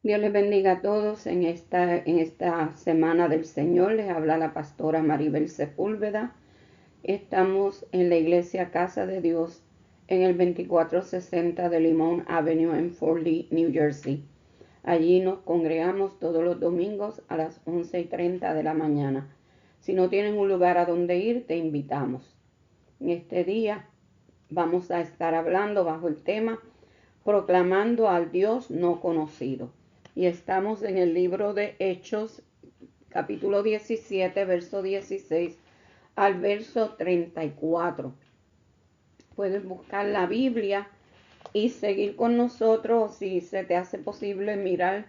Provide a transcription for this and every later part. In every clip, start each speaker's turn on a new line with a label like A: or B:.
A: Dios les bendiga a todos en esta semana del Señor. Les habla la pastora Maribel Sepúlveda. Estamos en la iglesia Casa de Dios en el 2460 de Limón Avenue en Fort Lee, New Jersey. Allí nos congregamos todos los domingos a las 11:30 de la mañana. Si no tienes un lugar a donde ir, te invitamos. En este día vamos a estar hablando bajo el tema proclamando al Dios no conocido. Y estamos en el libro de Hechos, capítulo 17, verso 16 al verso 34. Puedes buscar la Biblia y seguir con nosotros. Si se te hace posible mirar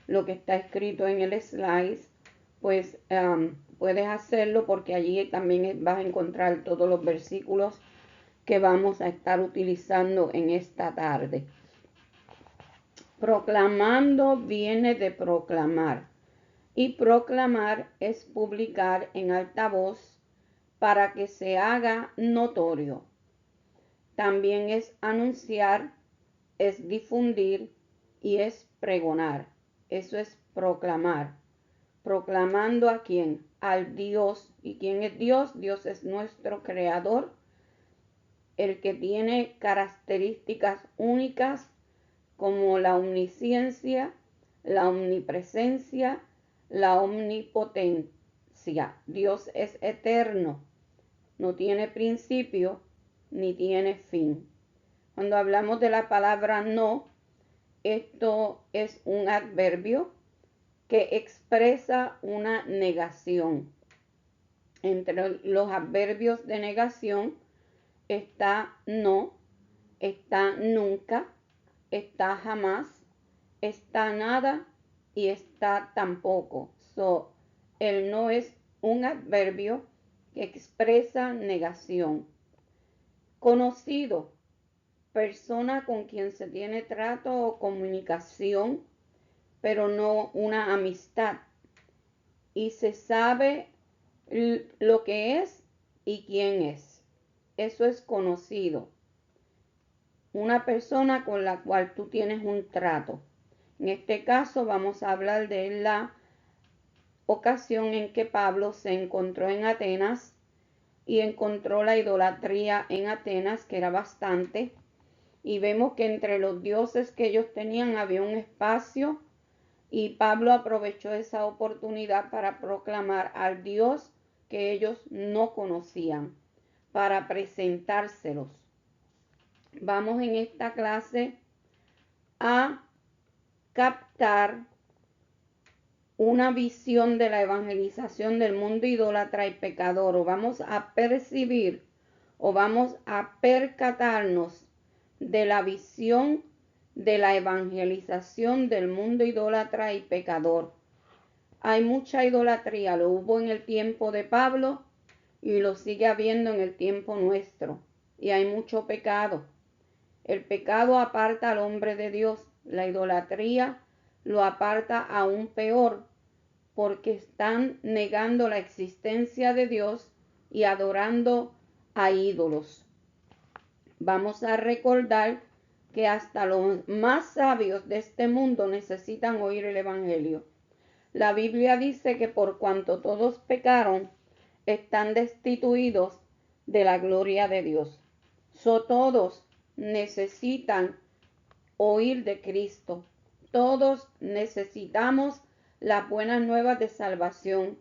A: lo que está escrito en el slide, pues puedes hacerlo, porque allí también vas a encontrar todos los versículos que vamos a estar utilizando en esta tarde. Proclamando viene de proclamar, y proclamar es publicar en alta voz para que se haga notorio. También es anunciar, es difundir y es pregonar. Eso es proclamar. ¿Proclamando a quién? Al Dios. ¿Y quién es Dios? Dios es nuestro creador, el que tiene características únicas como la omnisciencia, la omnipresencia, la omnipotencia. Dios es eterno, no tiene principio ni tiene fin. Cuando hablamos de la palabra no, esto es un adverbio que expresa una negación. Entre los adverbios de negación está no, está nunca, está jamás, está nada y está tampoco. El no es un adverbio que expresa negación. Conocido, persona con quien se tiene trato o comunicación, pero no una amistad. Y se sabe lo que es y quién es. Eso es conocido. Una persona con la cual tú tienes un trato. En este caso vamos a hablar de la ocasión en que Pablo se encontró en Atenas y encontró la idolatría en Atenas, que era bastante, y vemos que entre los dioses que ellos tenían había un espacio, y Pablo aprovechó esa oportunidad para proclamar al Dios que ellos no conocían, para presentárselos. Vamos en esta clase a captar una visión de la evangelización del mundo idólatra y pecador, o vamos a percibir o vamos a percatarnos de la visión de la evangelización del mundo idólatra y pecador. Hay mucha idolatría, lo hubo en el tiempo de Pablo y lo sigue habiendo en el tiempo nuestro, y hay mucho pecado. El pecado aparta al hombre de Dios, la idolatría lo aparta aún peor, porque están negando la existencia de Dios y adorando a ídolos. Vamos a recordar que hasta los más sabios de este mundo necesitan oír el Evangelio. La Biblia dice que por cuanto todos pecaron, están destituidos de la gloria de Dios. Todos necesitan oír de Cristo. Todos necesitamos las buenas nuevas de salvación.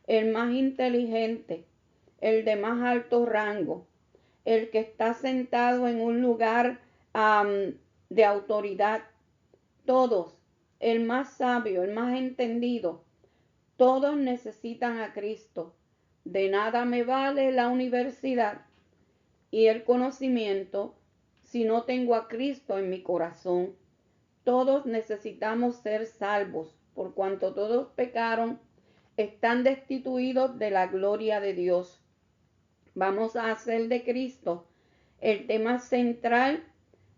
A: El más inteligente, el de más alto rango, el que está sentado en un lugar de autoridad, todos, el más sabio, el más entendido, todos necesitan a Cristo. De nada me vale la universidad y el conocimiento si no tengo a Cristo en mi corazón. Todos necesitamos ser salvos, por cuanto todos pecaron, están destituidos de la gloria de Dios. Vamos a hacer de Cristo el tema central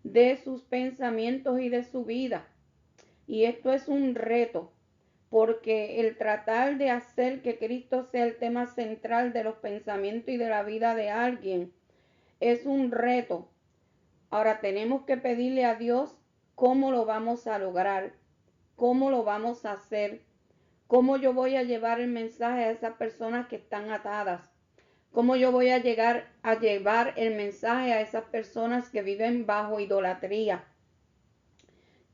A: de sus pensamientos y de su vida. Y esto es un reto, porque el tratar de hacer que Cristo sea el tema central de los pensamientos y de la vida de alguien es un reto. Ahora tenemos que pedirle a Dios cómo lo vamos a lograr, cómo lo vamos a hacer, cómo yo voy a llevar el mensaje a esas personas que están atadas, cómo yo voy a llevar el mensaje a esas personas que viven bajo idolatría.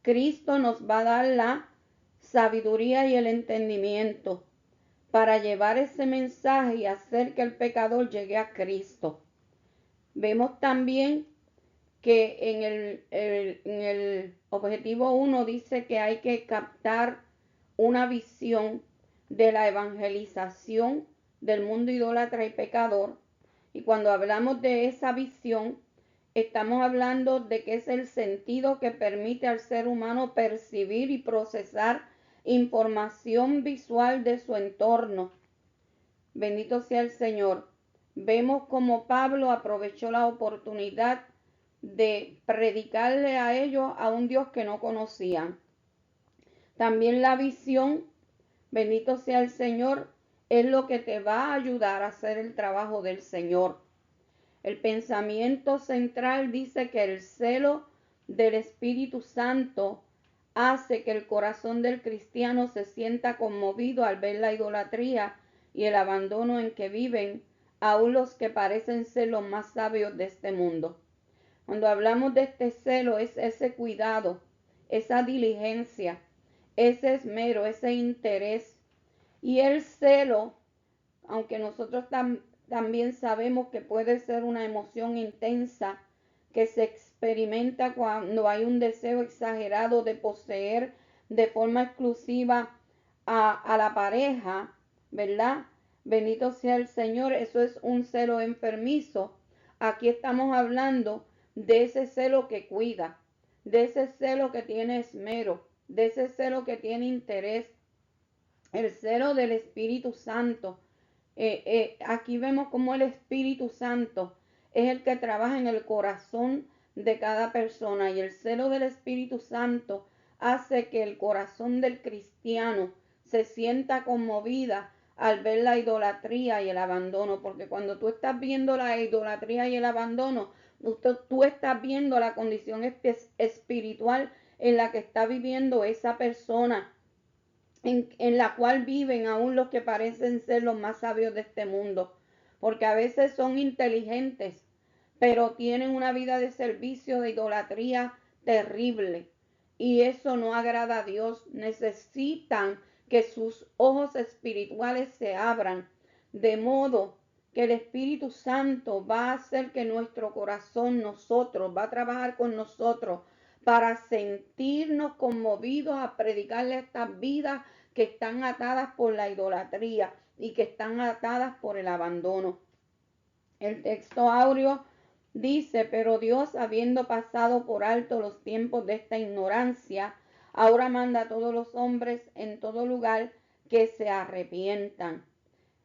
A: Cristo nos va a dar la sabiduría y el entendimiento para llevar ese mensaje y hacer que el pecador llegue a Cristo. Vemos también que en el objetivo 1 dice que hay que captar una visión de la evangelización del mundo idólatra y pecador. Y cuando hablamos de esa visión, estamos hablando de que es el sentido que permite al ser humano percibir y procesar información visual de su entorno. Bendito sea el Señor. Vemos como Pablo aprovechó la oportunidad de predicarle a ellos a un Dios que no conocían. También la visión, bendito sea el Señor, es lo que te va a ayudar a hacer el trabajo del Señor. El pensamiento central dice que el celo del Espíritu Santo hace que el corazón del cristiano se sienta conmovido al ver la idolatría y el abandono en que viven aún los que parecen ser los más sabios de este mundo. Cuando hablamos de este celo, es ese cuidado, esa diligencia, ese esmero, ese interés. Y el celo, aunque nosotros también sabemos que puede ser una emoción intensa que se experimenta cuando hay un deseo exagerado de poseer de forma exclusiva a la pareja, ¿verdad? Bendito sea el Señor, eso es un celo enfermizo. Aquí estamos hablando de ese celo que cuida, de ese celo que tiene esmero, de ese celo que tiene interés, el celo del Espíritu Santo. Aquí vemos cómo el Espíritu Santo es el que trabaja en el corazón de cada persona, y el celo del Espíritu Santo hace que el corazón del cristiano se sienta conmovida al ver la idolatría y el abandono, porque cuando tú estás viendo la idolatría y el abandono, tú estás viendo la condición espiritual en la que está viviendo esa persona, en la cual viven aún los que parecen ser los más sabios de este mundo, porque a veces son inteligentes, pero tienen una vida de servicio, de idolatría terrible, y eso no agrada a Dios. Necesitan que sus ojos espirituales se abran, de modo que el Espíritu Santo va a hacer que nuestro corazón, va a trabajar con nosotros para sentirnos conmovidos a predicarle a estas vidas que están atadas por la idolatría y que están atadas por el abandono. El texto áureo dice: pero Dios, habiendo pasado por alto los tiempos de esta ignorancia, ahora manda a todos los hombres en todo lugar que se arrepientan.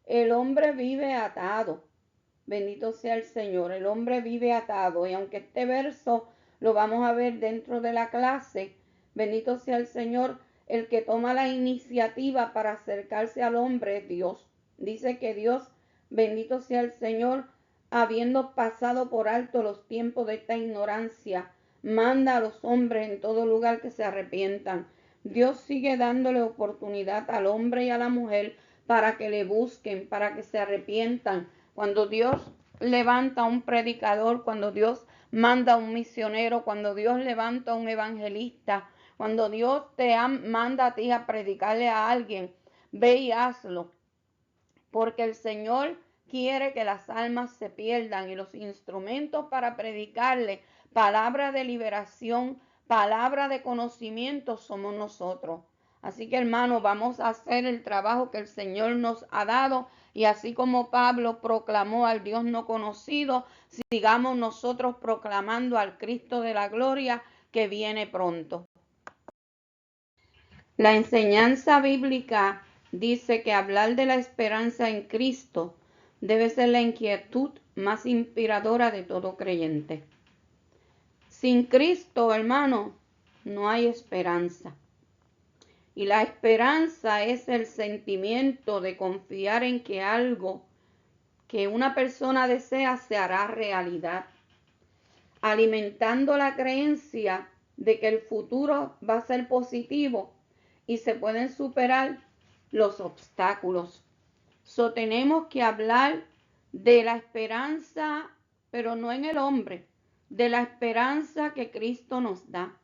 A: El hombre vive atado. Bendito sea el Señor. El hombre vive atado. Y aunque este verso lo vamos a ver dentro de la clase, bendito sea el Señor, el que toma la iniciativa para acercarse al hombre es Dios. Dice que Dios, bendito sea el Señor, habiendo pasado por alto los tiempos de esta ignorancia, manda a los hombres en todo lugar que se arrepientan. Dios sigue dándole oportunidad al hombre y a la mujer para que le busquen, para que se arrepientan. Cuando Dios levanta a un predicador, cuando Dios manda a un misionero, cuando Dios levanta a un evangelista, cuando Dios manda a ti a predicarle a alguien, ve y hazlo, porque el Señor quiere que las almas se pierdan, y los instrumentos para predicarle palabra de liberación, palabra de conocimiento somos nosotros. Así que, hermano, vamos a hacer el trabajo que el Señor nos ha dado, y así como Pablo proclamó al Dios no conocido, sigamos nosotros proclamando al Cristo de la gloria que viene pronto. La enseñanza bíblica dice que hablar de la esperanza en Cristo debe ser la inquietud más inspiradora de todo creyente. Sin Cristo, hermano, no hay esperanza. Y la esperanza es el sentimiento de confiar en que algo que una persona desea se hará realidad, alimentando la creencia de que el futuro va a ser positivo y se pueden superar los obstáculos. Tenemos que hablar de la esperanza, pero no en el hombre, de la esperanza que Cristo nos da,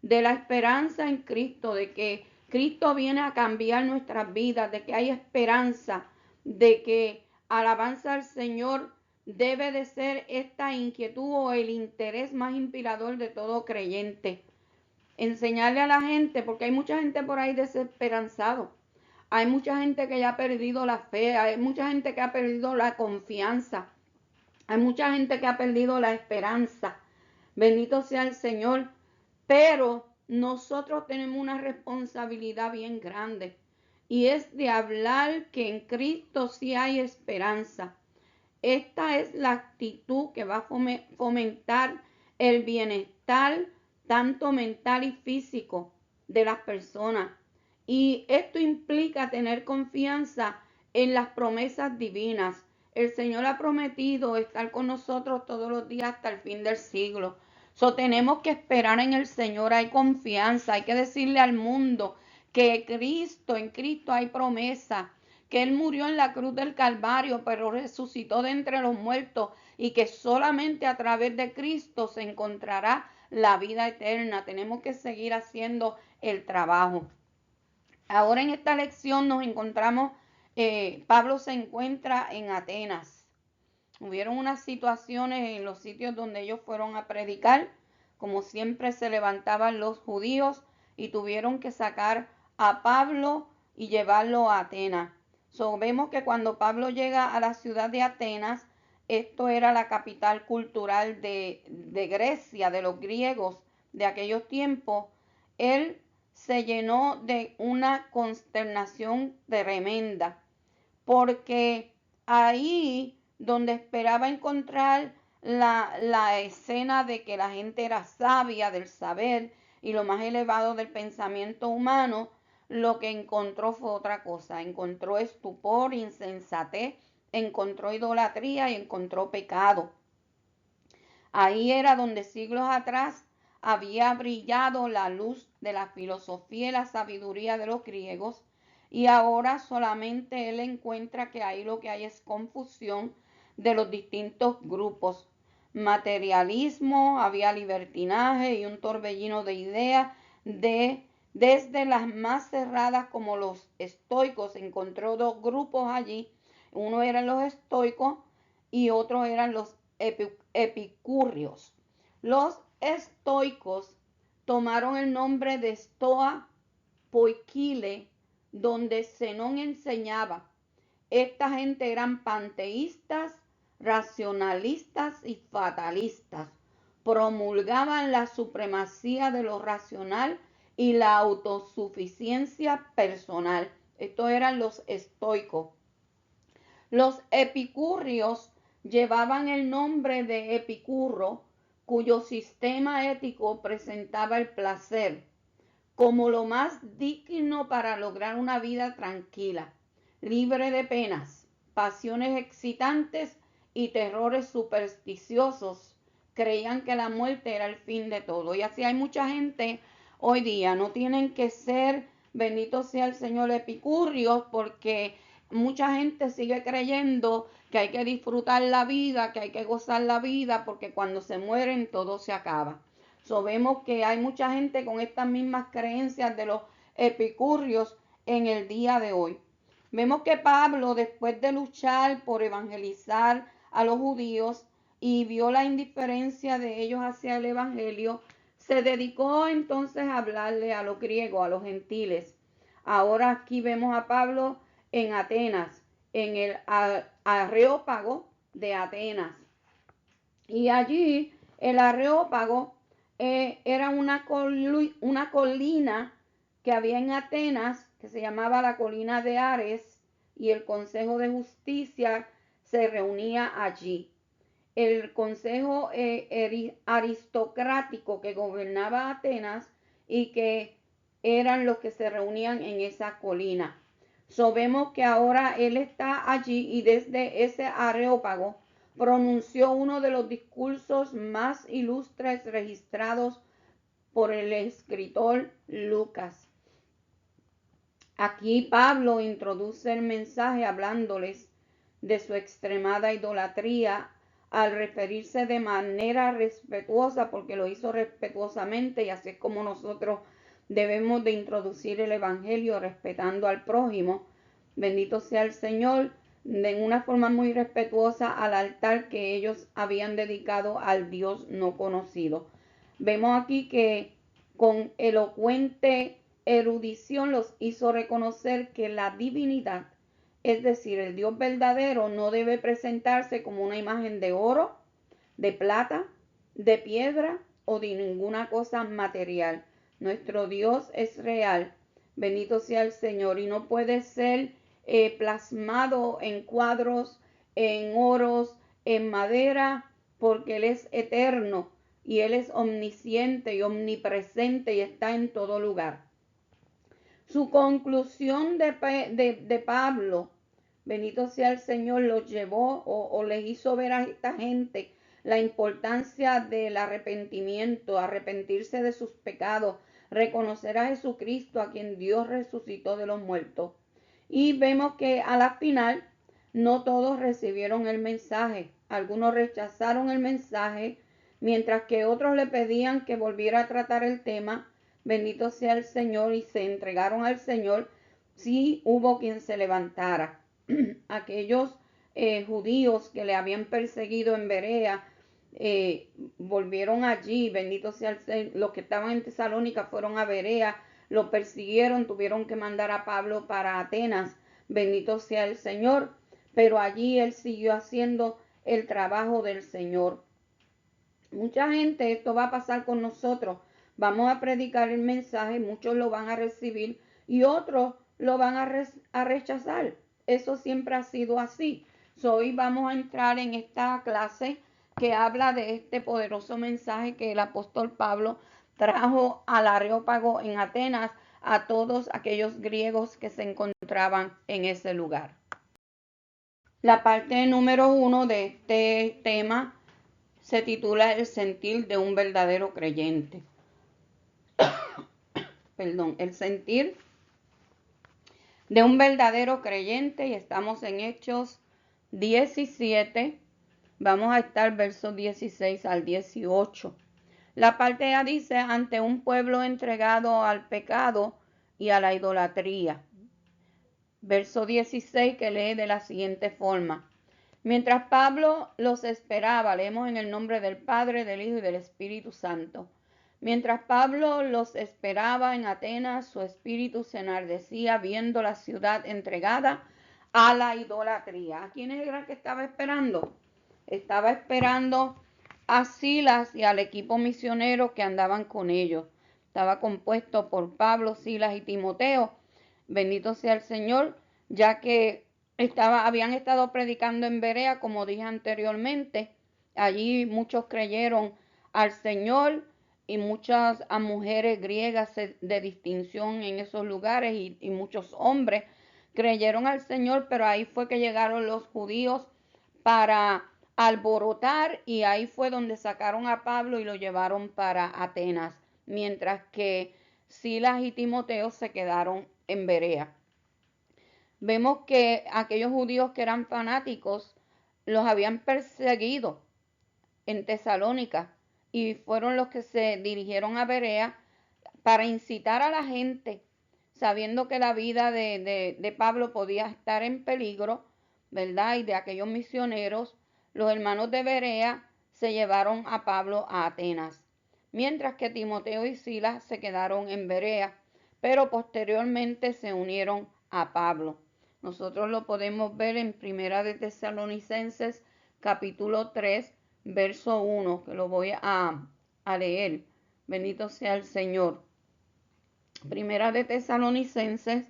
A: de la esperanza en Cristo, de que Cristo viene a cambiar nuestras vidas, de que hay esperanza, de que alabanza al Señor debe de ser esta inquietud o el interés más inspirador de todo creyente. Enseñarle a la gente, porque hay mucha gente por ahí desesperanzado. Hay mucha gente que ya ha perdido la fe, hay mucha gente que ha perdido la confianza, hay mucha gente que ha perdido la esperanza. Bendito sea el Señor. Pero nosotros tenemos una responsabilidad bien grande y es de hablar que en Cristo sí hay esperanza. Esta es la actitud que va a fomentar el bienestar tanto mental y físico de las personas. Y esto implica tener confianza en las promesas divinas. El Señor ha prometido estar con nosotros todos los días hasta el fin del siglo. Tenemos que esperar en el Señor, hay confianza, hay que decirle al mundo que en Cristo hay promesa, que Él murió en la cruz del Calvario, pero resucitó de entre los muertos y que solamente a través de Cristo se encontrará la vida eterna. Tenemos que seguir haciendo el trabajo. Ahora en esta lección nos encontramos, Pablo se encuentra en Atenas. Hubieron unas situaciones en los sitios donde ellos fueron a predicar, como siempre se levantaban los judíos y tuvieron que sacar a Pablo y llevarlo a Atenas. Vemos que cuando Pablo llega a la ciudad de Atenas, esto era la capital cultural de Grecia, de los griegos de aquellos tiempos, él se llenó de una consternación tremenda, porque ahí donde esperaba encontrar la escena de que la gente era sabia del saber y lo más elevado del pensamiento humano, lo que encontró fue otra cosa. Encontró estupor, insensatez, encontró idolatría y encontró pecado. Ahí era donde siglos atrás había brillado la luz de la filosofía y la sabiduría de los griegos, y ahora solamente él encuentra que ahí lo que hay es confusión de los distintos grupos. Materialismo, había libertinaje y un torbellino de ideas desde las más cerradas como los estoicos. Encontró dos grupos allí, uno eran los estoicos y otros eran los epicúreos. Los estoicos tomaron el nombre de Stoa Poikile, donde Zenón enseñaba. Esta gente eran panteístas, racionalistas y fatalistas. Promulgaban la supremacía de lo racional y la autosuficiencia personal. Estos eran los estoicos. Los epicúreos llevaban el nombre de Epicurro, cuyo sistema ético presentaba el placer como lo más digno para lograr una vida tranquila, libre de penas, pasiones excitantes y terrores supersticiosos. Creían que la muerte era el fin de todo. Y así hay mucha gente hoy día. No tienen que ser, bendito sea el Señor, epicúreos, porque mucha gente sigue creyendo que hay que disfrutar la vida, que hay que gozar la vida, porque cuando se mueren todo se acaba. Vemos que hay mucha gente con estas mismas creencias de los epicúreos en el día de hoy. Vemos que Pablo, después de luchar por evangelizar a los judíos y vio la indiferencia de ellos hacia el evangelio, se dedicó entonces a hablarle a los griegos, a los gentiles. Ahora aquí vemos a Pablo en Atenas, en el Areópago de Atenas. Y allí el Areópago era una colina que había en Atenas, que se llamaba la colina de Ares, y el Consejo de Justicia se reunía allí. El consejo aristocrático que gobernaba Atenas y que eran los que se reunían en esa colina. Vemos que ahora él está allí y desde ese Areópago pronunció uno de los discursos más ilustres registrados por el escritor Lucas. Aquí Pablo introduce el mensaje hablándoles de su extremada idolatría al referirse de manera respetuosa, porque lo hizo respetuosamente, y así es como nosotros debemos de introducir el evangelio, respetando al prójimo. Bendito sea el Señor, de una forma muy respetuosa al altar que ellos habían dedicado al Dios no conocido. Vemos aquí que con elocuente erudición los hizo reconocer que la divinidad, es decir, el Dios verdadero, no debe presentarse como una imagen de oro, de plata, de piedra o de ninguna cosa material. Nuestro Dios es real, bendito sea el Señor, y no puede ser plasmado en cuadros, en oros, en madera, porque Él es eterno y Él es omnisciente y omnipresente y está en todo lugar. Su conclusión de Pablo, bendito sea el Señor, los llevó o les hizo ver a esta gente la importancia del arrepentimiento, arrepentirse de sus pecados, reconocer a Jesucristo, a quien Dios resucitó de los muertos. Y vemos que a la final no todos recibieron el mensaje. Algunos rechazaron el mensaje, mientras que otros le pedían que volviera a tratar el tema. Bendito sea el Señor, y se entregaron al Señor. Sí hubo quien se levantara. Aquellos judíos que le habían perseguido en Berea, volvieron allí. Bendito sea el Señor. Los que estaban en Tesalónica fueron a Berea, lo persiguieron, tuvieron que mandar a Pablo para Atenas. Bendito sea el Señor. Pero allí él siguió haciendo el trabajo del Señor. Mucha gente, esto va a pasar con nosotros. Vamos a predicar el mensaje, muchos lo van a recibir y otros lo van a rechazar. Eso siempre ha sido así. Hoy vamos a entrar en esta clase que habla de este poderoso mensaje que el apóstol Pablo trajo al Areópago en Atenas a todos aquellos griegos que se encontraban en ese lugar. La parte número 1 de este tema se titula El sentir de un verdadero creyente. El sentir de un verdadero creyente, y estamos en Hechos 17. Vamos a estar versos 16 al 18. La parte A dice: ante un pueblo entregado al pecado y a la idolatría. Verso 16, que lee de la siguiente forma: mientras Pablo los esperaba, leemos en el nombre del Padre, del Hijo y del Espíritu Santo. Mientras Pablo los esperaba en Atenas, su espíritu se enardecía viendo la ciudad entregada a la idolatría. ¿A quién era que estaba esperando? Estaba esperando a Silas y al equipo misionero que andaban con ellos. Estaba compuesto por Pablo, Silas y Timoteo. Bendito sea el Señor, ya que habían estado predicando en Berea, como dije anteriormente. Allí muchos creyeron al Señor y muchas mujeres griegas de distinción en esos lugares y muchos hombres creyeron al Señor, pero ahí fue que llegaron los judíos para alborotar, y ahí fue donde sacaron a Pablo y lo llevaron para Atenas, mientras que Silas y Timoteo se quedaron en Berea. Vemos que aquellos judíos que eran fanáticos los habían perseguido en Tesalónica y fueron los que se dirigieron a Berea para incitar a la gente, sabiendo que la vida de Pablo podía estar en peligro, ¿verdad? Y de aquellos misioneros, los hermanos de Berea se llevaron a Pablo a Atenas, mientras que Timoteo y Silas se quedaron en Berea, pero posteriormente se unieron a Pablo. Nosotros lo podemos ver en Primera de Tesalonicenses, capítulo 3, verso 1, que lo voy a leer. Bendito sea el Señor. Primera de Tesalonicenses,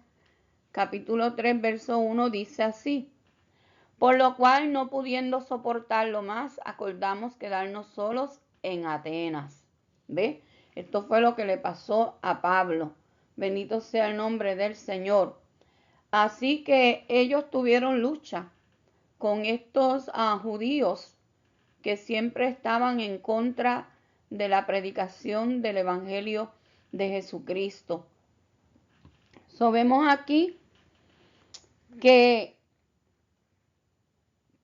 A: capítulo 3, verso 1, dice así: por lo cual, no pudiendo soportarlo más, acordamos quedarnos solos en Atenas. ¿Ve? Esto fue lo que le pasó a Pablo. Bendito sea el nombre del Señor. Así que ellos tuvieron lucha con estos judíos que siempre estaban en contra de la predicación del Evangelio de Jesucristo. Vemos aquí que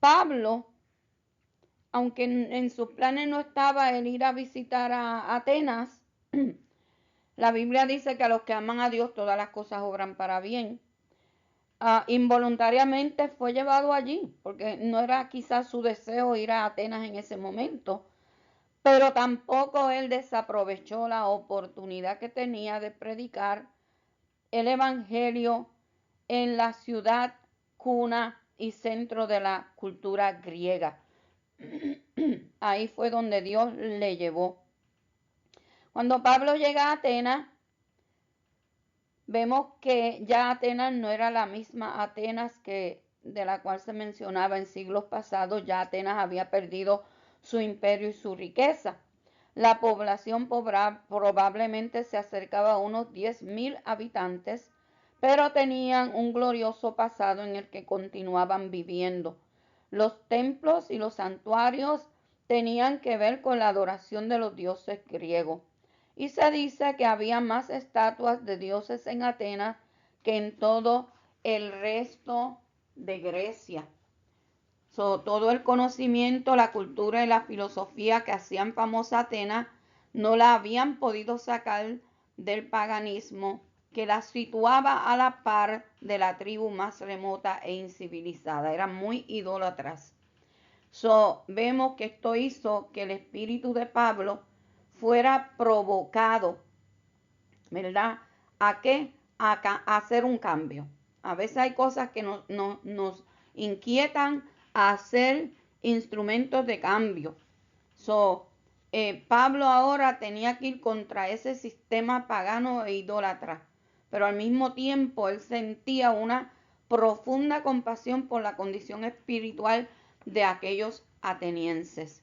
A: Pablo, aunque en sus planes no estaba el ir a visitar a Atenas, la Biblia dice que a los que aman a Dios todas las cosas obran para bien. Involuntariamente fue llevado allí, porque no era quizás su deseo ir a Atenas en ese momento, pero tampoco él desaprovechó la oportunidad que tenía de predicar el evangelio en la ciudad cuna y centro de la cultura griega. Ahí fue donde Dios le llevó. Cuando Pablo llega a Atenas, vemos que ya Atenas no era la misma Atenas de la cual se mencionaba en siglos pasados. Ya Atenas había perdido su imperio y su riqueza. La población probablemente se acercaba a unos 10,000 habitantes, pero tenían un glorioso pasado en el que continuaban viviendo. Los templos y los santuarios tenían que ver con la adoración de los dioses griegos. Y se dice que había más estatuas de dioses en Atenas que en todo el resto de Grecia. Todo el conocimiento, la cultura y la filosofía que hacían famosa Atenas no la habían podido sacar del paganismo que la situaba a la par de la tribu más remota e incivilizada. Eran muy idólatras. Vemos que esto hizo que el espíritu de Pablo fuera provocado, ¿verdad? ¿A qué? A hacer un cambio. A veces hay cosas que nos inquietan a hacer instrumentos de cambio. Pablo ahora tenía que ir contra ese sistema pagano e idólatra, pero al mismo tiempo él sentía una profunda compasión por la condición espiritual de aquellos atenienses.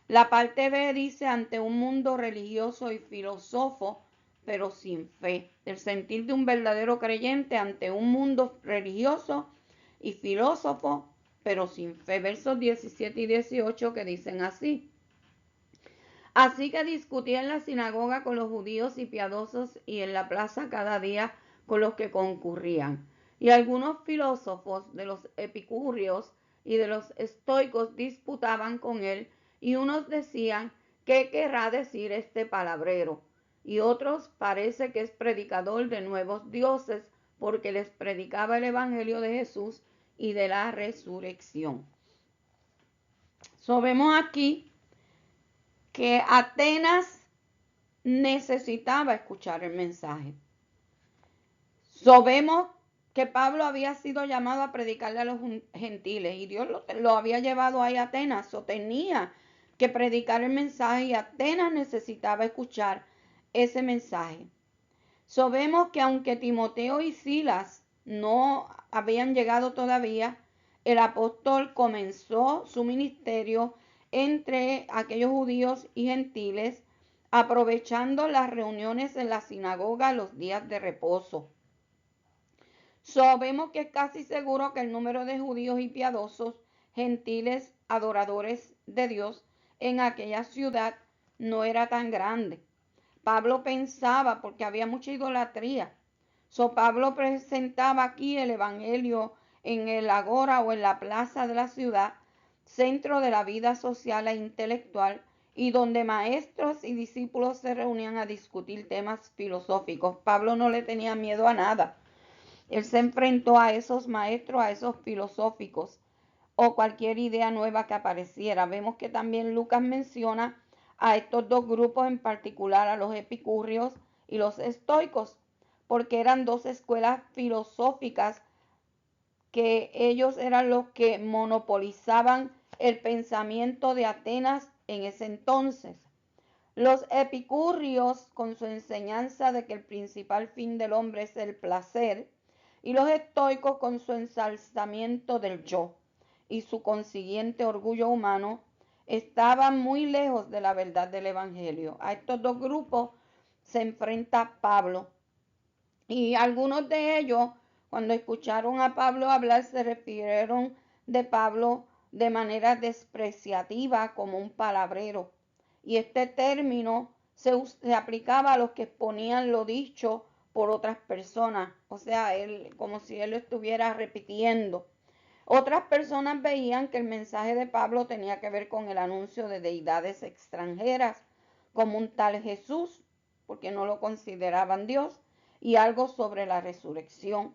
A: La parte B dice: ante un mundo religioso y filósofo, pero sin fe. El sentir de un verdadero creyente ante un mundo religioso y filósofo, pero sin fe. Versos 17 y 18 que dicen así: así que discutía en la sinagoga con los judíos y piadosos, y en la plaza cada día con los que concurrían. Y algunos filósofos de los epicúreos y de los estoicos disputaban con él, y unos decían: ¿qué querrá decir este palabrero? Y otros: parece que es predicador de nuevos dioses, porque les predicaba el evangelio de Jesús y de la resurrección. Vemos aquí que Atenas necesitaba escuchar el mensaje. Vemos que Pablo había sido llamado a predicarle a los gentiles y Dios lo había llevado ahí a Atenas. Tenía que predicar el mensaje y Atenas necesitaba escuchar ese mensaje. Vemos que aunque Timoteo y Silas no habían llegado todavía, el apóstol comenzó su ministerio entre aquellos judíos y gentiles, aprovechando las reuniones en la sinagoga los días de reposo. Vemos que es casi seguro que el número de judíos y piadosos, gentiles, adoradores de Dios en aquella ciudad no era tan grande. Pablo pensaba, porque había mucha idolatría. Pablo presentaba aquí el evangelio en el agora o en la plaza de la ciudad, centro de la vida social e intelectual, y donde maestros y discípulos se reunían a discutir temas filosóficos. Pablo no le tenía miedo a nada. Él se enfrentó a esos maestros, a esos filosóficos, o cualquier idea nueva que apareciera. Vemos que también Lucas menciona a estos dos grupos en particular, a los epicúreos y los estoicos, porque eran dos escuelas filosóficas que ellos eran los que monopolizaban el pensamiento de Atenas en ese entonces. Los epicúreos, con su enseñanza de que el principal fin del hombre es el placer, y los estoicos con su ensalzamiento del yo y su consiguiente orgullo humano, estaban muy lejos de la verdad del evangelio. A estos dos grupos se enfrenta Pablo, y algunos de ellos, cuando escucharon a Pablo hablar, se refirieron de Pablo de manera despreciativa como un palabrero. Y este término se aplicaba a los que exponían lo dicho por otras personas, o sea, él como si él lo estuviera repitiendo. Otras personas veían que el mensaje de Pablo tenía que ver con el anuncio de deidades extranjeras, como un tal Jesús, porque no lo consideraban Dios, y algo sobre la resurrección.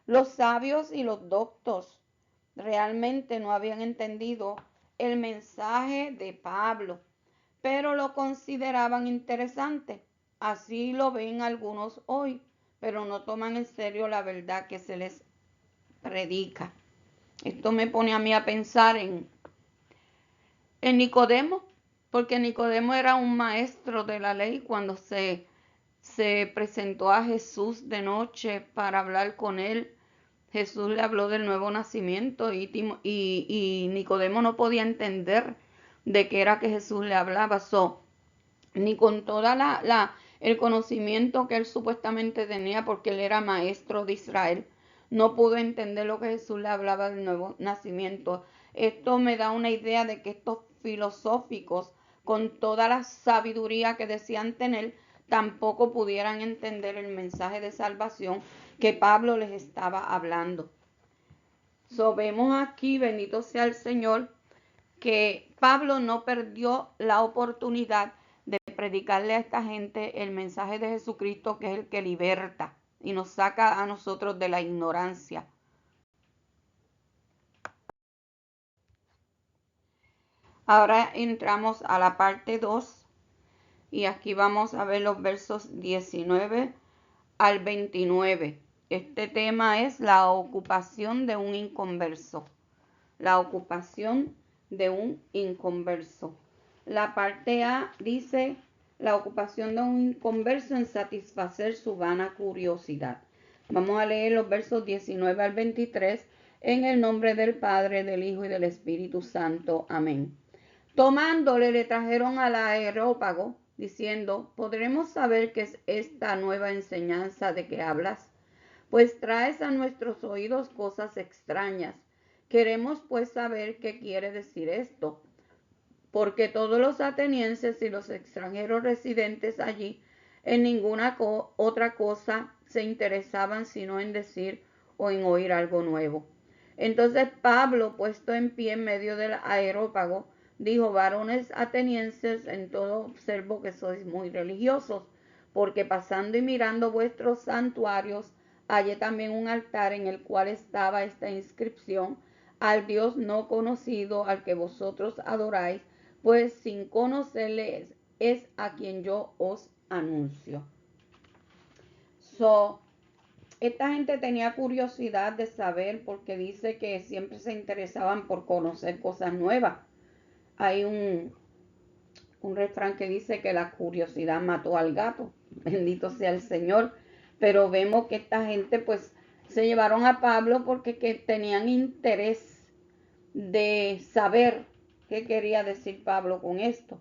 A: Los sabios y los doctos realmente no habían entendido el mensaje de Pablo, pero lo consideraban interesante. Así lo ven algunos hoy, pero no toman en serio la verdad que se les predica. Esto me pone a mí a pensar en Nicodemo, porque Nicodemo era un maestro de la ley cuando se presentó a Jesús de noche para hablar con él. Jesús le habló del nuevo nacimiento y Nicodemo no podía entender de qué era que Jesús le hablaba. Ni con toda el conocimiento que él supuestamente tenía, porque él era maestro de Israel, no pudo entender lo que Jesús le hablaba del nuevo nacimiento. Esto me da una idea de que estos filosóficos, con toda la sabiduría que decían tener, tampoco pudieran entender el mensaje de salvación que Pablo les estaba hablando. Vemos aquí, bendito sea el Señor, que Pablo no perdió la oportunidad de predicarle a esta gente el mensaje de Jesucristo, que es el que liberta y nos saca a nosotros de la ignorancia. Ahora entramos a la parte 2 y aquí vamos a ver los versos 19 al 29. Este tema es la ocupación de un inconverso. La ocupación de un inconverso. La parte A dice la ocupación de un inconverso en satisfacer su vana curiosidad. Vamos a leer los versos 19 al 23 en el nombre del Padre, del Hijo y del Espíritu Santo. Amén. Tomándole, le trajeron al Areópago, diciendo: ¿podremos saber qué es esta nueva enseñanza de que hablas? Pues traes a nuestros oídos cosas extrañas. Queremos pues saber qué quiere decir esto, porque todos los atenienses y los extranjeros residentes allí en ninguna otra cosa se interesaban sino en decir o en oír algo nuevo. Entonces Pablo, puesto en pie en medio del Areópago, dijo: varones atenienses, en todo observo que sois muy religiosos, porque pasando y mirando vuestros santuarios, hallé también un altar en el cual estaba esta inscripción: al Dios no conocido, al que vosotros adoráis, pues sin conocerle es a quien yo os anuncio. Esta gente tenía curiosidad de saber, porque dice que siempre se interesaban por conocer cosas nuevas. Hay un refrán que dice que la curiosidad mató al gato. Bendito sea el Señor. Pero vemos que esta gente pues se llevaron a Pablo porque tenían interés de saber qué quería decir Pablo con esto.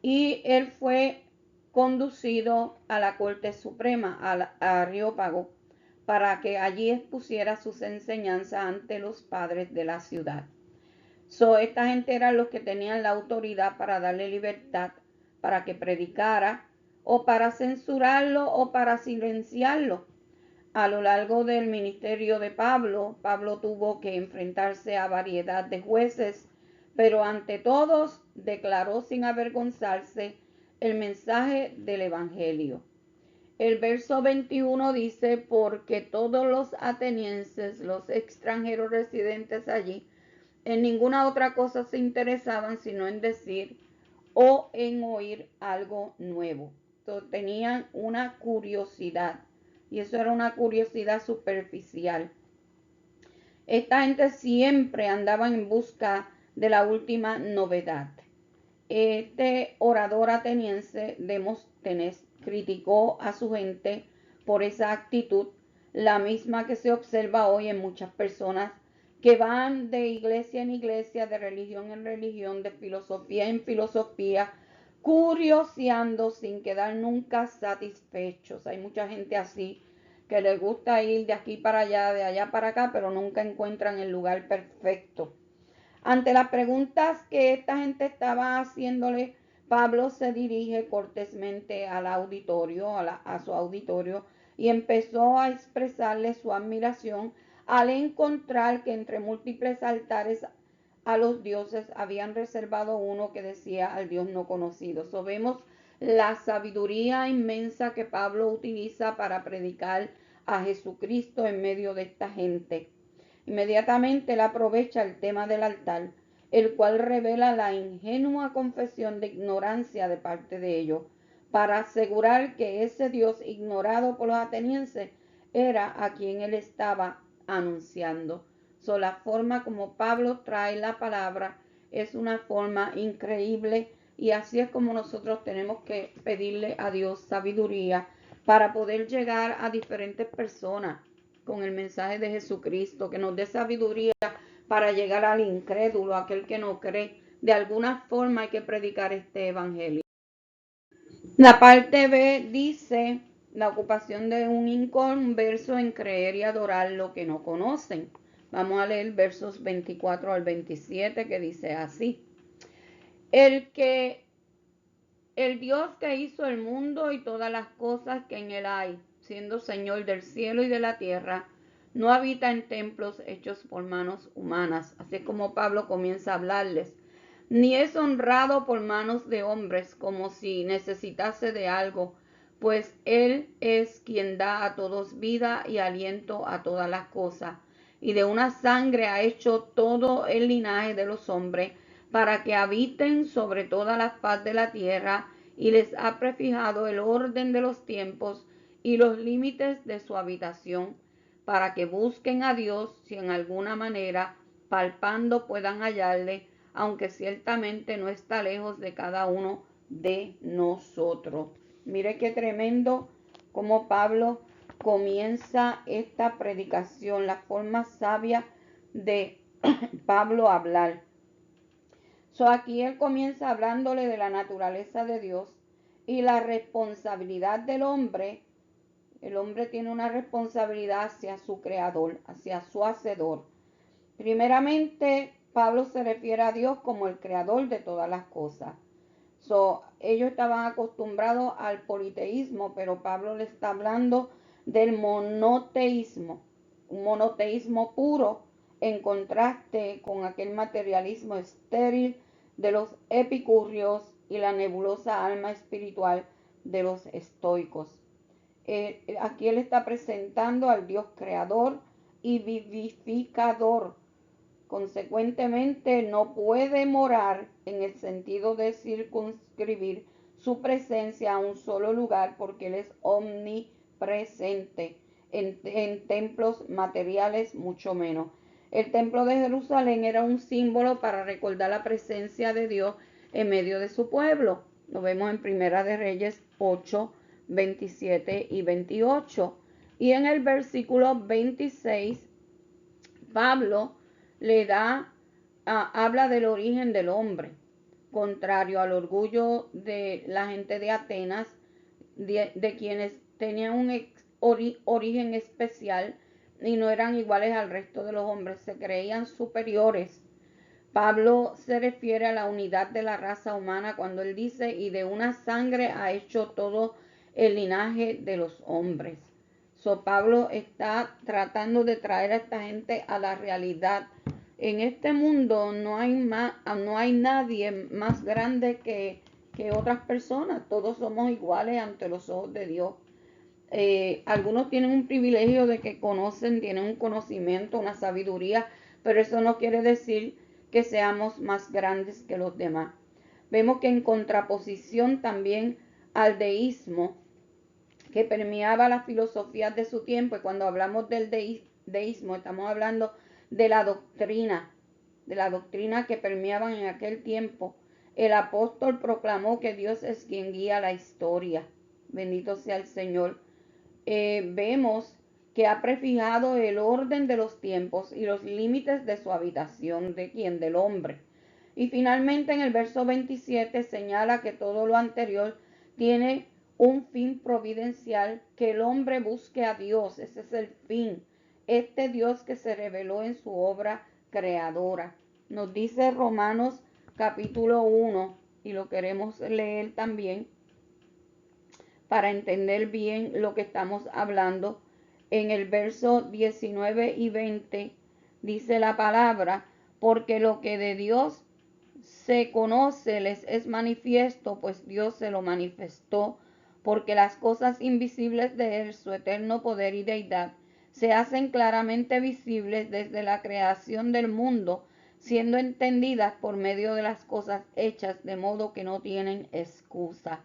A: Y él fue conducido a la Corte Suprema, al Areópago, para que allí expusiera sus enseñanzas ante los padres de la ciudad. Esta gente eran los que tenían la autoridad para darle libertad, para que predicara, o para censurarlo, o para silenciarlo. A lo largo del ministerio de Pablo, Pablo tuvo que enfrentarse a variedad de jueces, pero ante todos declaró sin avergonzarse el mensaje del Evangelio. El verso 21 dice: porque todos los atenienses, los extranjeros residentes allí, en ninguna otra cosa se interesaban sino en decir o en oír algo nuevo. Entonces, tenían una curiosidad, y eso era una curiosidad superficial. Esta gente siempre andaba en busca de la última novedad. Este orador ateniense, Demóstenes, criticó a su gente por esa actitud, la misma que se observa hoy en muchas personas que van de iglesia en iglesia, de religión en religión, de filosofía en filosofía, curioseando sin quedar nunca satisfechos. Hay mucha gente así que les gusta ir de aquí para allá, de allá para acá, pero nunca encuentran el lugar perfecto. Ante las preguntas que esta gente estaba haciéndole, Pablo se dirige cortésmente al auditorio, a su auditorio, y empezó a expresarle su admiración al encontrar que entre múltiples altares a los dioses habían reservado uno que decía al Dios no conocido. So, vemos la sabiduría inmensa que Pablo utiliza para predicar a Jesucristo en medio de esta gente. Inmediatamente él aprovecha el tema del altar, el cual revela la ingenua confesión de ignorancia de parte de ellos, para asegurar que ese Dios ignorado por los atenienses era a quien él estaba anunciando. So, la forma como Pablo trae la palabra es una forma increíble, y así es como nosotros tenemos que pedirle a Dios sabiduría para poder llegar a diferentes personas con el mensaje de Jesucristo, que nos dé sabiduría para llegar al incrédulo, aquel que no cree. De alguna forma hay que predicar este evangelio. La parte B dice la ocupación de un inconverso en creer y adorar lo que no conocen. Vamos a leer versos 24 al 27, que dice así: el Dios que hizo el mundo y todas las cosas que en él hay, siendo Señor del cielo y de la tierra, no habita en templos hechos por manos humanas. Así es como Pablo comienza a hablarles. Ni es honrado por manos de hombres, como si necesitase de algo, pues Él es quien da a todos vida y aliento a todas las cosas. Y de una sangre ha hecho todo el linaje de los hombres, para que habiten sobre toda la faz de la tierra, y les ha prefijado el orden de los tiempos y los límites de su habitación, para que busquen a Dios, si en alguna manera, palpando, puedan hallarle, aunque ciertamente no está lejos de cada uno de nosotros. Mire qué tremendo como Pablo comienza esta predicación, la forma sabia de Pablo hablar. So, aquí él comienza hablándole de la naturaleza de Dios y la responsabilidad del hombre. El hombre tiene una responsabilidad hacia su creador, hacia su hacedor. Primeramente, Pablo se refiere a Dios como el creador de todas las cosas. So, ellos estaban acostumbrados al politeísmo, pero Pablo le está hablando del monoteísmo, un monoteísmo puro, en contraste con aquel materialismo estéril de los epicúreos y la nebulosa alma espiritual de los estoicos. Aquí él está presentando al Dios creador y vivificador. Consecuentemente, no puede morar en el sentido de circunscribir su presencia a un solo lugar, porque Él es omnipresente. En templos materiales mucho menos. El templo de Jerusalén era un símbolo para recordar la presencia de Dios en medio de su pueblo. Lo vemos en Primera de Reyes 8, 27 y 28. Y en el versículo 26, Pablo habla del origen del hombre, contrario al orgullo de la gente de Atenas, de quienes tenían un origen especial y no eran iguales al resto de los hombres, se creían superiores. Pablo se refiere a la unidad de la raza humana cuando él dice: y de una sangre ha hecho todo el linaje de los hombres. So, Pablo está tratando de traer a esta gente a la realidad. En este mundo no hay nadie más grande que otras personas. Todos somos iguales ante los ojos de Dios. Algunos tienen un privilegio de que tienen un conocimiento, una sabiduría, pero eso no quiere decir que seamos más grandes que los demás. Vemos que en contraposición también al deísmo, que permeaba las filosofías de su tiempo, y cuando hablamos del deísmo estamos hablando de la doctrina que permeaban en aquel tiempo. El apóstol proclamó que Dios es quien guía la historia. Bendito sea el Señor. Vemos que ha prefijado el orden de los tiempos y los límites de su habitación. ¿De quién? Del hombre. Y finalmente en el verso 27 señala que todo lo anterior tiene un fin providencial, que el hombre busque a Dios. Ese es el fin. Este Dios que se reveló en su obra creadora. Nos dice Romanos capítulo 1, y lo queremos leer también. para entender bien lo que estamos hablando. En el verso 19 y 20 dice la palabra, porque lo que de Dios se conoce les es manifiesto, pues Dios se lo manifestó, porque las cosas invisibles de Él, su eterno poder y deidad, se hacen claramente visibles desde la creación del mundo, siendo entendidas por medio de las cosas hechas, de modo que no tienen excusa.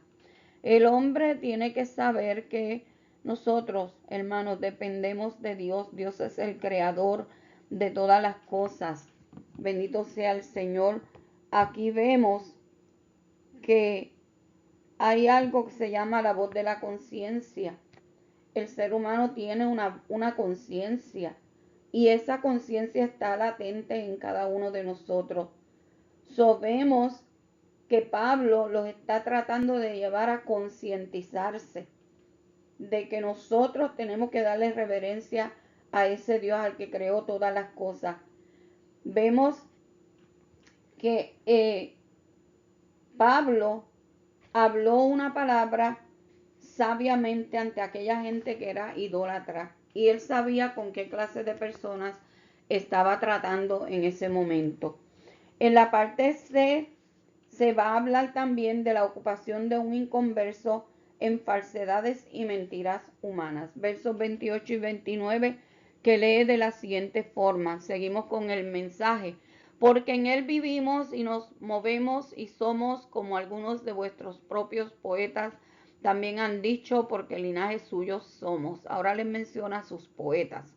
A: El hombre tiene que saber que nosotros, hermanos, dependemos de Dios. Dios es el creador de todas las cosas. Bendito sea el Señor. Aquí vemos que hay algo que se llama la voz de la conciencia. El ser humano tiene una conciencia y esa conciencia está latente en cada uno de nosotros. Vemos que Pablo los está tratando de llevar a concientizarse de que nosotros tenemos que darle reverencia a ese Dios al que creó todas las cosas. Vemos que Pablo habló una palabra sabiamente ante aquella gente que era idólatra y él sabía con qué clase de personas estaba tratando en ese momento. En la parte C se va a hablar también de la ocupación de un inconverso en falsedades y mentiras humanas. Versos 28 y 29 que lee de la siguiente forma. Seguimos con el mensaje. Porque en él vivimos y nos movemos y somos como algunos de vuestros propios poetas también han dicho, porque linaje suyo somos. Ahora les menciona a sus poetas.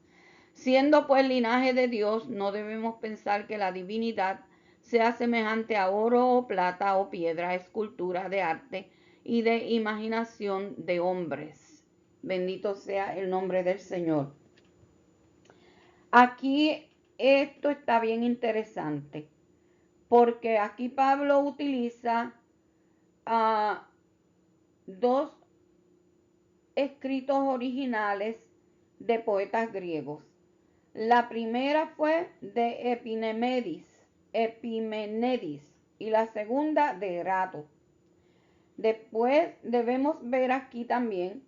A: Siendo pues linaje de Dios, no debemos pensar que la divinidad sea semejante a oro o plata o piedra, escultura de arte y de imaginación de hombres. Bendito sea el nombre del Señor. Aquí esto está bien interesante, porque aquí Pablo utiliza dos escritos originales de poetas griegos. La primera fue de Epiménides y la segunda de Erato. Después debemos ver aquí también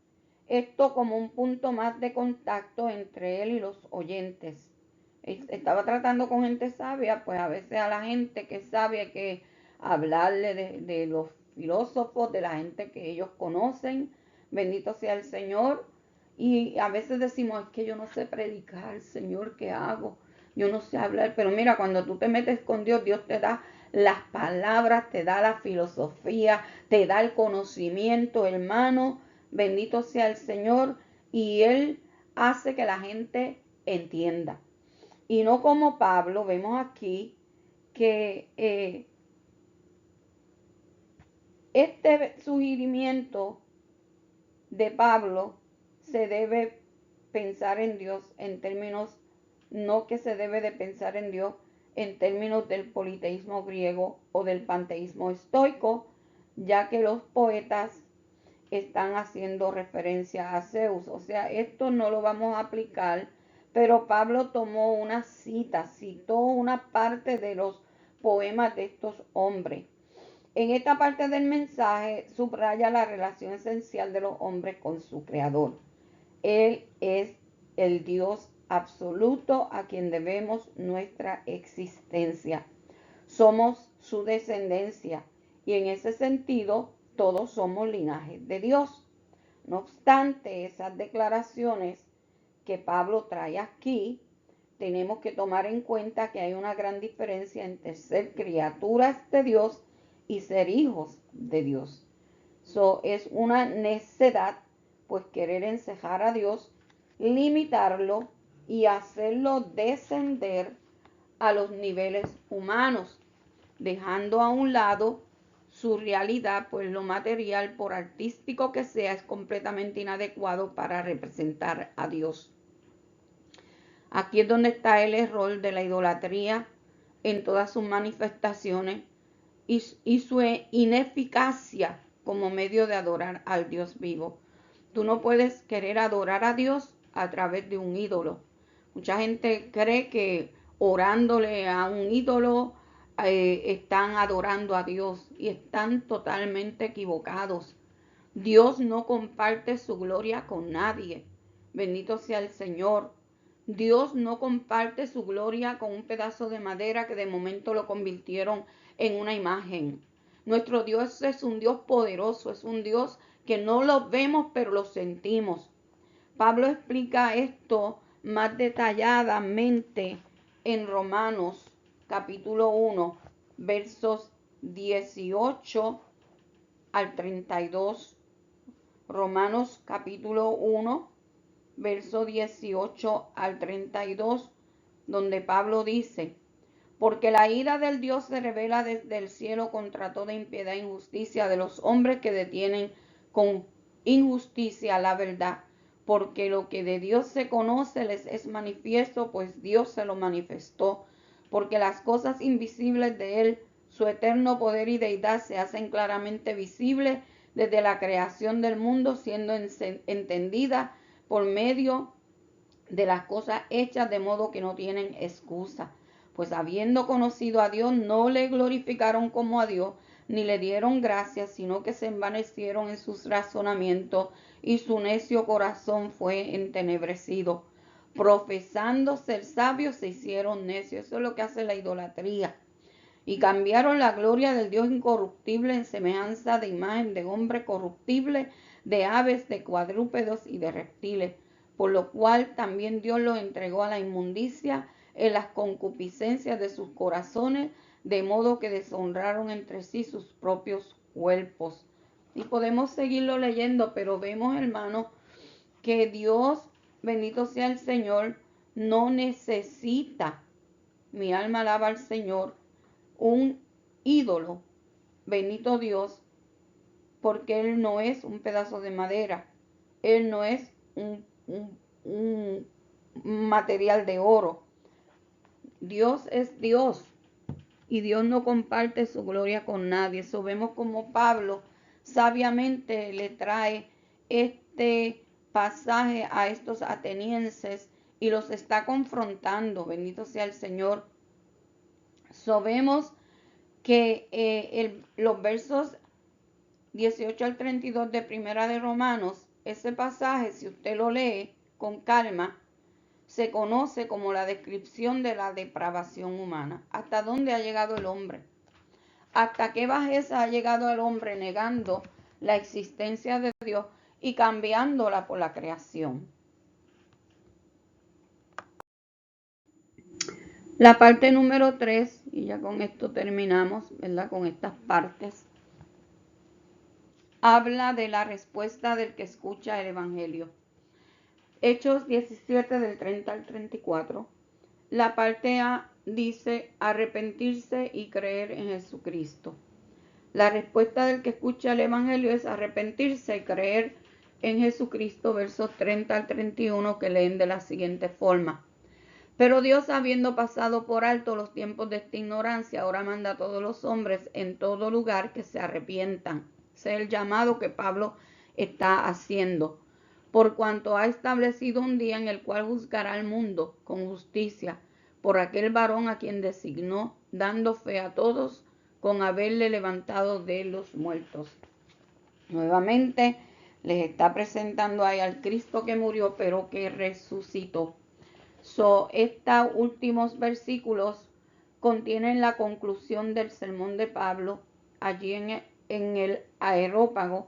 A: esto como un punto más de contacto entre él y los oyentes. Estaba tratando con gente sabia, pues a veces a la gente que es sabia hay que hablarle de los filósofos, de la gente que ellos conocen. Bendito sea el Señor. Y a veces decimos, es que yo no sé predicar, Señor, ¿qué hago? Yo no sé hablar, pero mira, cuando tú te metes con Dios, Dios te da las palabras, te da la filosofía, te da el conocimiento, hermano. Bendito sea el Señor. Y Él hace que la gente entienda. Y no como Pablo, vemos aquí que este sugerimiento de Pablo se debe pensar en Dios en términos, no que se debe de pensar en Dios en términos del politeísmo griego o del panteísmo estoico, ya que los poetas están haciendo referencia a Zeus. O sea, esto no lo vamos a aplicar, pero Pablo tomó una cita, citó una parte de los poemas de estos hombres. En esta parte del mensaje subraya la relación esencial de los hombres con su creador. Él es el Dios absoluto a quien debemos nuestra existencia. Somos su descendencia y en ese sentido todos somos linaje de Dios. No obstante, esas declaraciones que Pablo trae aquí, tenemos que tomar en cuenta que hay una gran diferencia entre ser criaturas de Dios y ser hijos de Dios. Es una necedad, pues querer encejar a Dios, limitarlo y hacerlo descender a los niveles humanos, dejando a un lado su realidad, pues lo material, por artístico que sea, es completamente inadecuado para representar a Dios. Aquí es donde está el error de la idolatría en todas sus manifestaciones y su ineficacia como medio de adorar al Dios vivo. Tú no puedes querer adorar a Dios a través de un ídolo. Mucha gente cree que orándole a un ídolo están adorando a Dios y están totalmente equivocados. Dios no comparte su gloria con nadie. Bendito sea el Señor. Dios no comparte su gloria con un pedazo de madera que de momento lo convirtieron en una imagen. Nuestro Dios es un Dios poderoso, es un Dios que no lo vemos pero lo sentimos. Pablo explica esto más detalladamente en Romanos capítulo 1, versos 18 al 32. Romanos capítulo 1, verso 18 al 32, donde Pablo dice: porque la ira del Dios se revela desde el cielo contra toda impiedad e injusticia de los hombres que detienen con injusticia la verdad. Porque lo que de Dios se conoce les es manifiesto, pues Dios se lo manifestó. Porque las cosas invisibles de Él, su eterno poder y deidad, se hacen claramente visibles desde la creación del mundo, siendo entendida por medio de las cosas hechas, de modo que no tienen excusa. Pues habiendo conocido a Dios, no le glorificaron como a Dios, ni le dieron gracias, sino que se envanecieron en sus razonamientos, y su necio corazón fue entenebrecido. Profesando ser sabios, se hicieron necios. Eso es lo que hace la idolatría. Y cambiaron la gloria del Dios incorruptible en semejanza de imagen de hombre corruptible, de aves, de cuadrúpedos y de reptiles, por lo cual también Dios los entregó a la inmundicia en las concupiscencias de sus corazones, de modo que deshonraron entre sí sus propios cuerpos. Y podemos seguirlo leyendo, pero vemos, hermanos, que Dios, bendito sea el Señor, no necesita, mi alma alaba al Señor, un ídolo, bendito Dios, porque Él no es un pedazo de madera, Él no es un material de oro. Dios es Dios y Dios no comparte su gloria con nadie. Eso vemos como Pablo sabiamente le trae este pasaje a estos atenienses y los está confrontando. Bendito sea el Señor. Vemos que los versos 18 al 32 de Primera de Romanos, ese pasaje, si usted lo lee con calma, se conoce como la descripción de la depravación humana. ¿Hasta dónde ha llegado el hombre? ¿Hasta qué bajeza ha llegado el hombre negando la existencia de Dios y cambiándola por la creación? La parte número 3, y ya con esto terminamos, ¿verdad? Con estas partes, habla de la respuesta del que escucha el Evangelio. Hechos 17 del 30 al 34. La parte A dice arrepentirse y creer en Jesucristo. La respuesta del que escucha el Evangelio es arrepentirse y creer en Jesucristo, versos 30 al 31, que leen de la siguiente forma. Pero Dios, habiendo pasado por alto los tiempos de esta ignorancia, ahora manda a todos los hombres en todo lugar que se arrepientan. Ese es el llamado que Pablo está haciendo. Por cuanto ha establecido un día en el cual juzgará al mundo con justicia por aquel varón a quien designó, dando fe a todos con haberle levantado de los muertos. Nuevamente les está presentando ahí al Cristo que murió pero que resucitó. Estos últimos versículos contienen la conclusión del sermón de Pablo allí en el Areópago,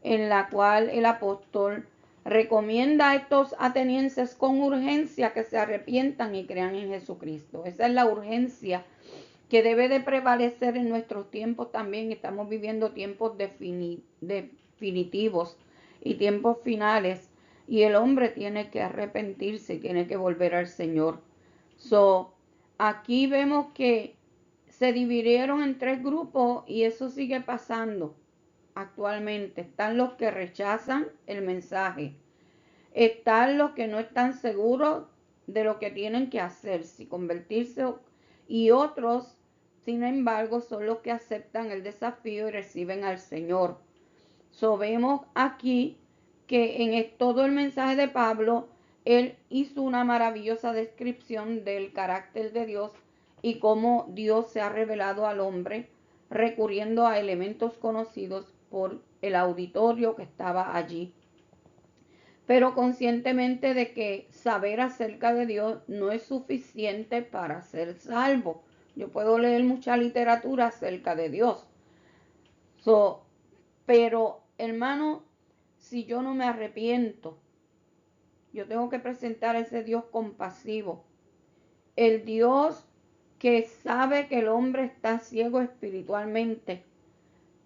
A: en la cual el apóstol recomienda a estos atenienses con urgencia que se arrepientan y crean en Jesucristo. Esa es la urgencia que debe de prevalecer en nuestros tiempos también. Estamos viviendo tiempos definitivos y tiempos finales. Y el hombre tiene que arrepentirse y tiene que volver al Señor. Aquí vemos que se dividieron en 3 grupos y eso sigue pasando actualmente. Están los que rechazan el mensaje. Están los que no están seguros de lo que tienen que hacer, si convertirse y otros, sin embargo, son los que aceptan el desafío y reciben al Señor. Vemos aquí que en todo el mensaje de Pablo, él hizo una maravillosa descripción del carácter de Dios y cómo Dios se ha revelado al hombre recurriendo a elementos conocidos por el auditorio que estaba allí. Pero conscientemente de que saber acerca de Dios no es suficiente para ser salvo. Yo puedo leer mucha literatura acerca de Dios. Pero, hermano, si yo no me arrepiento, yo tengo que presentar a ese Dios compasivo. El Dios que sabe que el hombre está ciego espiritualmente,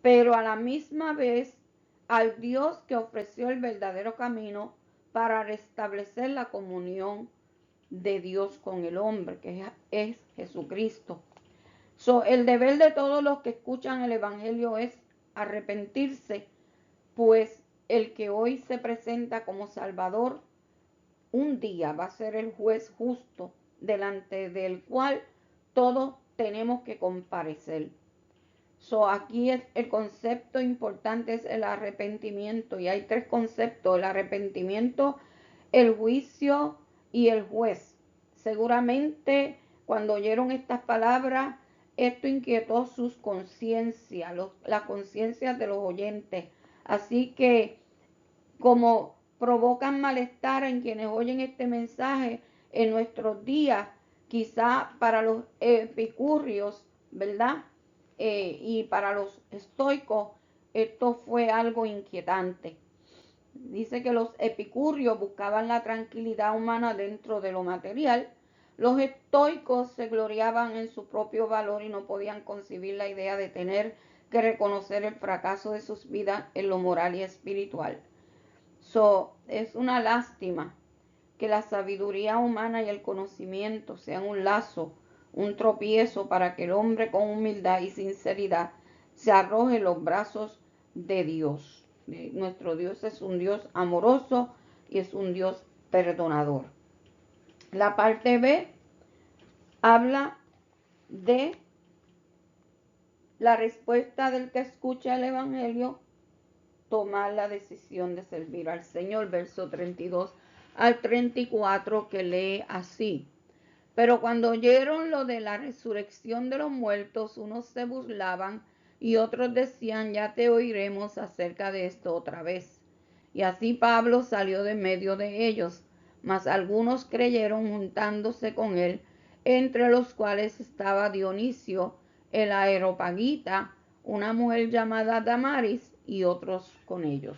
A: pero a la misma vez al Dios que ofreció el verdadero camino para restablecer la comunión de Dios con el hombre, que es Jesucristo. El deber de todos los que escuchan el Evangelio es arrepentirse, pues el que hoy se presenta como Salvador, un día va a ser el juez justo delante del cual todos tenemos que comparecer. Aquí el concepto importante es el arrepentimiento, y hay tres conceptos: el arrepentimiento, el juicio y el juez. Seguramente cuando oyeron estas palabras, esto inquietó sus conciencias, las conciencias de los oyentes. Así que, como provocan malestar en quienes oyen este mensaje en nuestros días, quizá para los epicúreos, ¿verdad? Y para los estoicos, esto fue algo inquietante. Dice que los epicúreos buscaban la tranquilidad humana dentro de lo material. Los estoicos se gloriaban en su propio valor y no podían concebir la idea de tener que reconocer el fracaso de sus vidas en lo moral y espiritual. Es una lástima que la sabiduría humana y el conocimiento sean un lazo, un tropiezo para que el hombre con humildad y sinceridad se arroje en los brazos de Dios. Nuestro Dios es un Dios amoroso y es un Dios perdonador. La parte B habla de la respuesta del que escucha el Evangelio, tomar la decisión de servir al Señor. Verso 32 al 34, que lee así: pero cuando oyeron lo de la resurrección de los muertos, unos se burlaban y otros decían: ya te oiremos acerca de esto otra vez. Y así Pablo salió de medio de ellos, mas algunos creyeron juntándose con él, entre los cuales estaba Dionisio el Areópagita, una mujer llamada Damaris, y otros con ellos.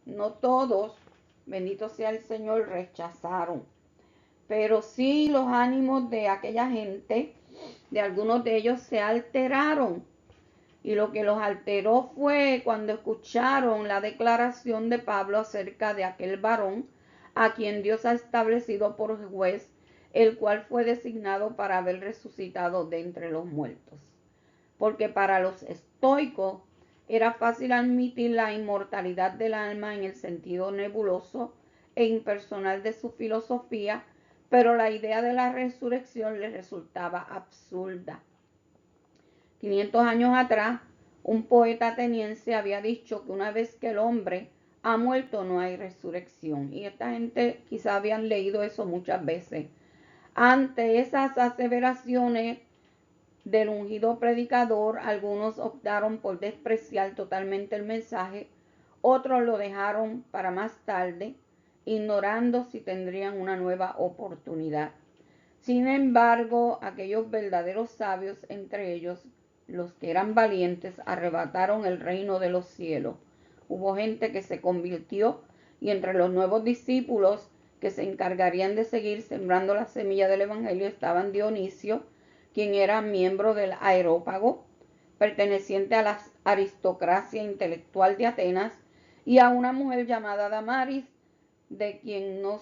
A: No todos, bendito sea el Señor, rechazaron, pero sí los ánimos de aquella gente, de algunos de ellos, se alteraron. Y lo que los alteró fue cuando escucharon la declaración de Pablo acerca de aquel varón a quien Dios ha establecido por juez, el cual fue designado para haber resucitado de entre los muertos. Porque para los estoicos era fácil admitir la inmortalidad del alma en el sentido nebuloso e impersonal de su filosofía, pero la idea de la resurrección les resultaba absurda. 500 años atrás, un poeta ateniense había dicho que una vez que el hombre ha muerto no hay resurrección. Y esta gente quizá habían leído eso muchas veces. Ante esas aseveraciones del ungido predicador, algunos optaron por despreciar totalmente el mensaje, otros lo dejaron para más tarde, ignorando si tendrían una nueva oportunidad. Sin embargo, aquellos verdaderos sabios, entre ellos los que eran valientes, arrebataron el reino de los cielos. Hubo gente que se convirtió, y entre los nuevos discípulos que se encargarían de seguir sembrando la semilla del Evangelio estaban Dionisio, quien era miembro del Areópago, perteneciente a la aristocracia intelectual de Atenas, y a una mujer llamada Damaris, de quien no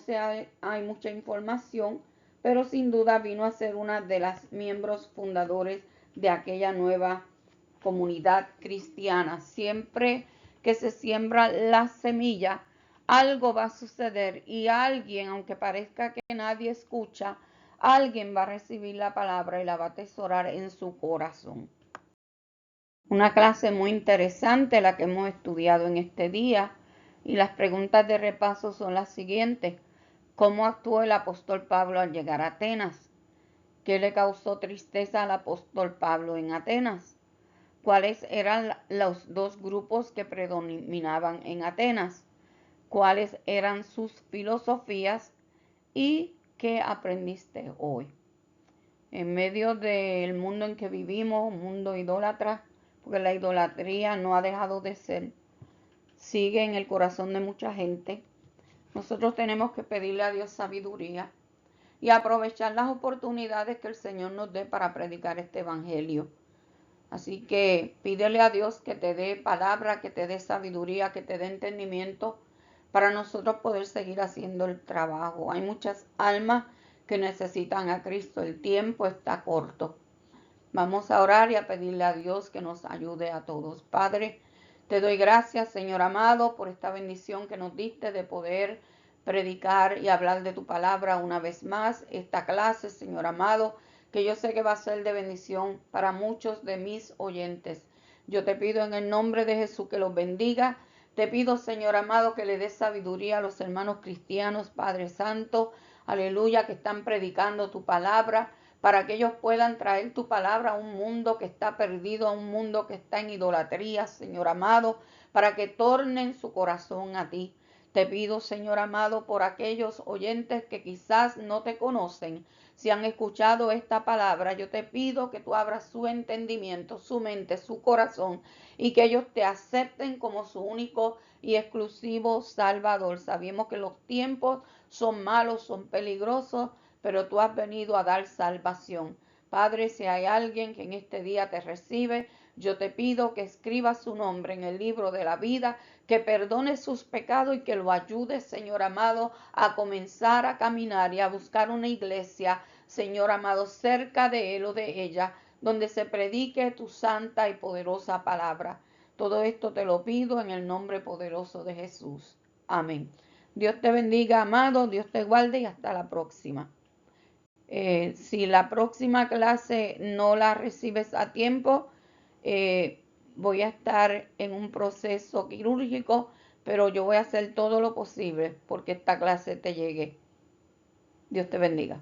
A: hay mucha información, pero sin duda vino a ser una de las miembros fundadores de aquella nueva comunidad cristiana. Siempre que se siembra la semilla, algo va a suceder, y alguien, aunque parezca que nadie escucha, alguien va a recibir la palabra y la va a atesorar en su corazón. Una clase muy interesante la que hemos estudiado en este día, y las preguntas de repaso son las siguientes. ¿Cómo actuó el apóstol Pablo al llegar a Atenas? ¿Qué le causó tristeza al apóstol Pablo en Atenas? cuáles eran los dos grupos que predominaban en Atenas, cuáles eran sus filosofías y qué aprendiste hoy. En medio del mundo en que vivimos, un mundo idólatra, porque la idolatría no ha dejado de ser, sigue en el corazón de mucha gente. Nosotros tenemos que pedirle a Dios sabiduría y aprovechar las oportunidades que el Señor nos dé para predicar este evangelio. Así que pídele a Dios que te dé palabra, que te dé sabiduría, que te dé entendimiento para nosotros poder seguir haciendo el trabajo. Hay muchas almas que necesitan a Cristo. El tiempo está corto. Vamos a orar y a pedirle a Dios que nos ayude a todos. Padre, te doy gracias, Señor amado, por esta bendición que nos diste de poder predicar y hablar de tu palabra una vez más. Esta clase, Señor amado, que yo sé que va a ser de bendición para muchos de mis oyentes. Yo te pido en el nombre de Jesús que los bendiga. Te pido, Señor amado, que le des sabiduría a los hermanos cristianos, Padre Santo, aleluya, que están predicando tu palabra, para que ellos puedan traer tu palabra a un mundo que está perdido, a un mundo que está en idolatría, Señor amado, para que tornen su corazón a ti. Te pido, Señor amado, por aquellos oyentes que quizás no te conocen, si han escuchado esta palabra, yo te pido que tú abras su entendimiento, su mente, su corazón, y que ellos te acepten como su único y exclusivo Salvador. Sabemos que los tiempos son malos, son peligrosos, pero tú has venido a dar salvación. Padre, si hay alguien que en este día te recibe, yo te pido que escriba su nombre en el libro de la vida, que perdone sus pecados y que lo ayude, Señor amado, a comenzar a caminar y a buscar una iglesia, Señor amado, cerca de él o de ella, donde se predique tu santa y poderosa palabra. Todo esto te lo pido en el nombre poderoso de Jesús. Amén. Dios te bendiga, amado, Dios te guarde y hasta la próxima. Si la próxima clase no la recibes a tiempo, voy a estar en un proceso quirúrgico, pero yo voy a hacer todo lo posible porque esta clase te llegue. Dios te bendiga.